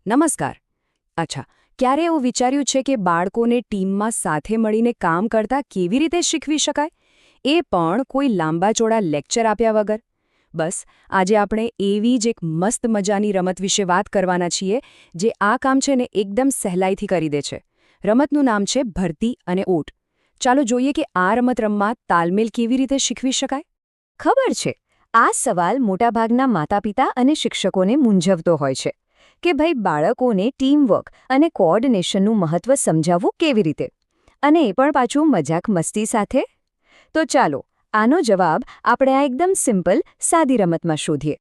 નમસ્કાર. અચ્છા, ક્યારે એવું વિચાર્યું છે કે બાળકોને ટીમમાં સાથે મળીને કામ કરતા કેવી રીતે શીખવી શકાય? એ પણ કોઈ લાંબા ચોડા લેક્ચર આપ્યા વગર? બસ, આજે આપણે એવી જ એક મસ્ત મજાની રમત વિશે વાત કરવાના છીએ જે આ કામ છે ને એકદમ સહેલાઈથી કરી દે છે. રમતનું નામ છે ભરતી અને ઓટ. ચાલો જોઈએ કે આ રમત રમવા તાલમેલ કેવી રીતે શીખવી શકાય. ખબર છે, આ સવાલ મોટાભાગના માતાપિતા અને શિક્ષકોને મૂંઝવતો હોય છે કે ભાઈ બાળકોને ટીમવર્ક અને કોઓર્ડિનેશનનું મહત્વ સમજાવવું કેવી રીતે, અને એ પણ પાછું મજાક મસ્તી સાથે. તો ચાલો આનો જવાબ આપણે આ એકદમ સિમ્પલ સાદી રમતમાં શોધીએ.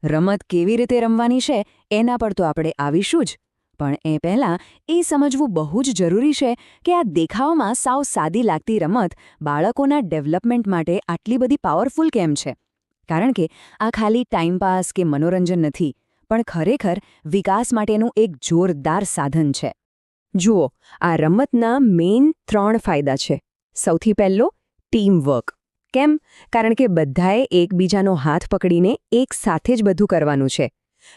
રમત કેવી રીતે રમવાની છે એના પર તો આપણે આવીશું જ, પણ એ પહેલાં એ સમજવું બહુ જ જરૂરી છે કે આ દેખાવમાં સાવ સાદી લાગતી રમત બાળકોના ડેવલપમેન્ટ માટે આટલી બધી પાવરફુલ કેમ છે. કારણ કે આ ખાલી ટાઈમપાસ કે મનોરંજન નથી, પણ ખરેખર વિકાસ માટેનું એક જોરદાર સાધન છે. જુઓ, આ રમતના મેઇન 3 ફાયદા છે. સૌથી પહેલો, ટીમવર્ક. કેમ? કારણ કે બધાએ એકબીજાનો હાથ પકડીને એક સાથે જ બધું કરવાનું છે.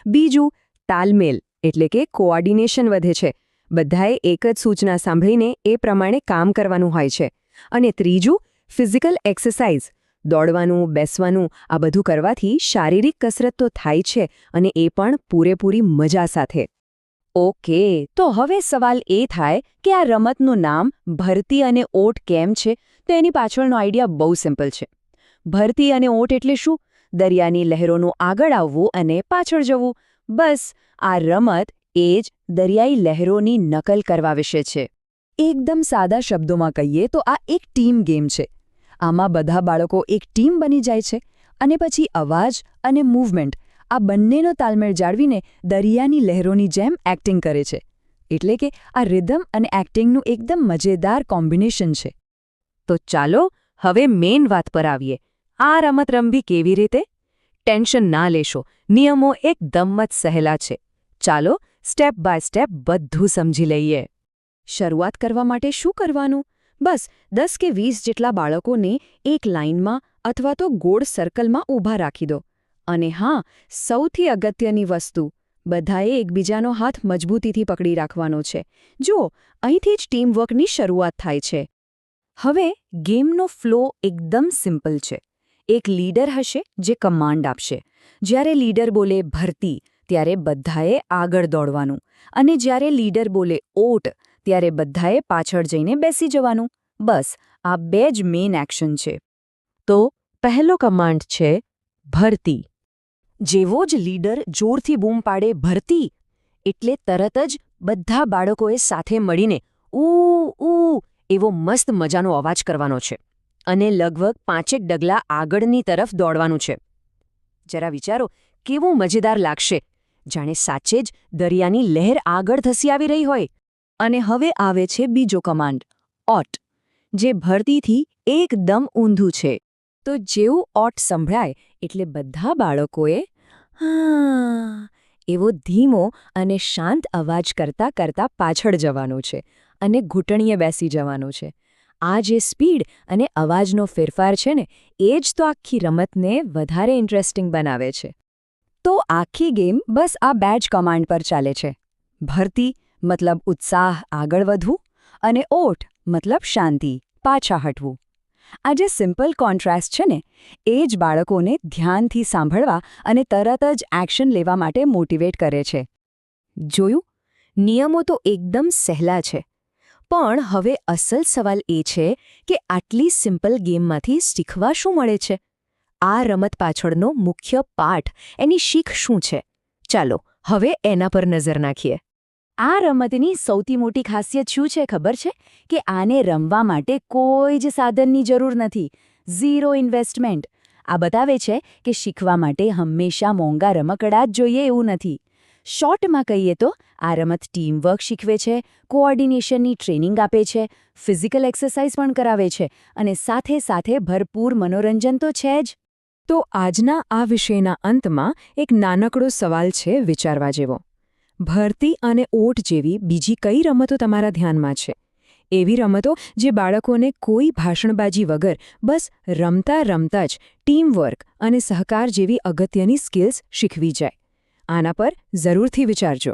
બીજું, તાલમેલ એટલે કે કોઓર્ડિનેશન વધે છે. બધાએ એક જ સૂચના સાંભળીને એ પ્રમાણે કામ કરવાનું હોય છે. અને ત્રીજું, ફિઝિકલ એક્સરસાઇઝ. દોડવાનું, બેસવાનું આ બધું કરવાથી શારીરિક કસરત તો થાય છે, અને એ પણ પૂરેપૂરી મજા સાથે. ઓકે, તો હવે સવાલ એ થાય કે આ રમતનું નામ ભરતી અને ઓટ કેમ છે? તો એની પાછળનો આઈડિયા બહુ સિમ્પલ છે. ભરતી અને ઓટ એટલે શું? દરિયાની લહેરોનું આગળ આવવું અને પાછળ જવું. બસ, આ રમત એ જ દરિયાઈ લહેરોની નકલ કરવા વિશે છે. એકદમ સાદા શબ્દોમાં કહીએ તો આ એક ટીમ ગેમ છે. આમાં બધા બાળકો એક ટીમ બની જાય છે અને પછી અવાજ અને મૂવમેન્ટ આ બંનેનો તાલમેળ જાળવીને દરિયાની લહેરોની જેમ એક્ટિંગ કરે છે. એટલે કે આ રિધમ અને એક્ટિંગનું એકદમ મજેદાર કોમ્બિનેશન છે. તો ચાલો હવે મેઇન વાત પર આવીએ. આ રમત રમવી કેવી રીતે? ટેન્શન ના લેશો, નિયમો એકદમ જ સહેલા છે. ચાલો સ્ટેપ બાય સ્ટેપ બધું સમજી લઈએ. શરૂઆત કરવા માટે શું કરવાનું? બસ 10 કે 20 જેટલા બાળકોને એક લાઇનમાં અથવા તો ગોળ સર્કલમાં ઊભા રાખી દો. અને હા, સૌથી અગત્યની વસ્તુ, બધાએ એકબીજાનો હાથ મજબૂતીથી પકડી રાખવાનો છે. જુઓ, અહીંથી જ ટીમવર્કની શરૂઆત થાય છે. હવે ગેમનો ફ્લો એકદમ સિમ્પલ છે. એક લીડર હશે જે કમાન્ડ આપશે. જ્યારે લીડર બોલે ભરતી, ત્યારે બધાએ આગળ દોડવાનું, અને જ્યારે લીડર બોલે ઓટ, ત્યારે બધાએ પાછળ જઈને બેસી જવાનું. બસ, આ 2 જ મેઇન એક્શન છે. તો પહેલો કમાન્ડ છે ભરતી. જેવો જ લીડર જોરથી બૂમ પાડે ભરતી, એટલે તરત જ બધા બાળકોએ સાથે મળીને ઉ ઉ એવો મસ્ત મજાનો અવાજ કરવાનો છે અને લગભગ 5 ડગલા આગળની તરફ દોડવાનું છે. જરા વિચારો, કેવું મજેદાર લાગશે, જાણે સાચે જ દરિયાની લહેર આગળ ધસી આવી રહી હોય. અને હવે આવે છે બીજો કમાન્ડ, ઓટ, જે ભરતીથી એકદમ ઊંધું છે. તો જેવું ઓટ સંભળાય એટલે બધા બાળકોએ હા એવો ધીમો અને શાંત અવાજ કરતાં કરતાં પાછળ જવાનું છે અને ઘૂંટણીએ બેસી જવાનું છે. આ જે સ્પીડ અને અવાજનો ફેરફાર છે ને, એ જ તો આખી રમતને વધારે ઇન્ટરેસ્ટિંગ બનાવે છે. તો આખી ગેમ બસ આ 2 જ કમાન્ડ પર ચાલે છે. ભરતી મતલબ ઉત્સાહ, આગળ વધવું, અને ઓટ મતલબ શાંતિ, પાછા હટવું. આ જે સિમ્પલ કોન્ટ્રાસ્ટ છે ને, એ જ બાળકોને ધ્યાનથી સાંભળવા અને તરત જ એક્શન લેવા માટે મોટિવેટ કરે છે. જોયું? નિયમો તો એકદમ સહેલા છે. પણ હવે અસલ સવાલ એ છે કે આટલી સિમ્પલ ગેમમાંથી શીખવા શું મળે છે? આ રમત પાછળનો મુખ્ય પાઠ, એની શીખ શું છે? ચાલો હવે એના પર નજર નાખીએ. આ રમતની સૌથી મોટી ખાસિયત શું છે ખબર છે? કે આને રમવા માટે કોઈ જ સાધનની જરૂર નથી. 0 ઇન્વેસ્ટમેન્ટ. આ બતાવે છે કે શીખવા માટે હંમેશા મોંઘા રમકડા જ જોઈએ એવું નથી. શોર્ટમાં કહીએ તો આ રમત ટીમવર્ક શીખવે છે, કોઓર્ડિનેશનની ટ્રેનિંગ આપે છે, ફિઝિકલ એક્સરસાઇઝ પણ કરાવે છે, અને સાથે સાથે ભરપૂર મનોરંજન તો છે જ. તો આજના આ વિષયના અંતમાં એક નાનકડો સવાલ છે વિચારવા જેવો. ભરતી અને ઓટ જેવી બીજી કઈ રમતો તમારા ધ્યાનમાં છે? એવી રમતો જે બાળકોને કોઈ ભાષણબાજી વગર બસ રમતા રમતા જ ટીમવર્ક અને સહકાર જેવી અગત્યની સ્કિલ્સ શીખવી જાય. આના પર જરૂરથી વિચારજો.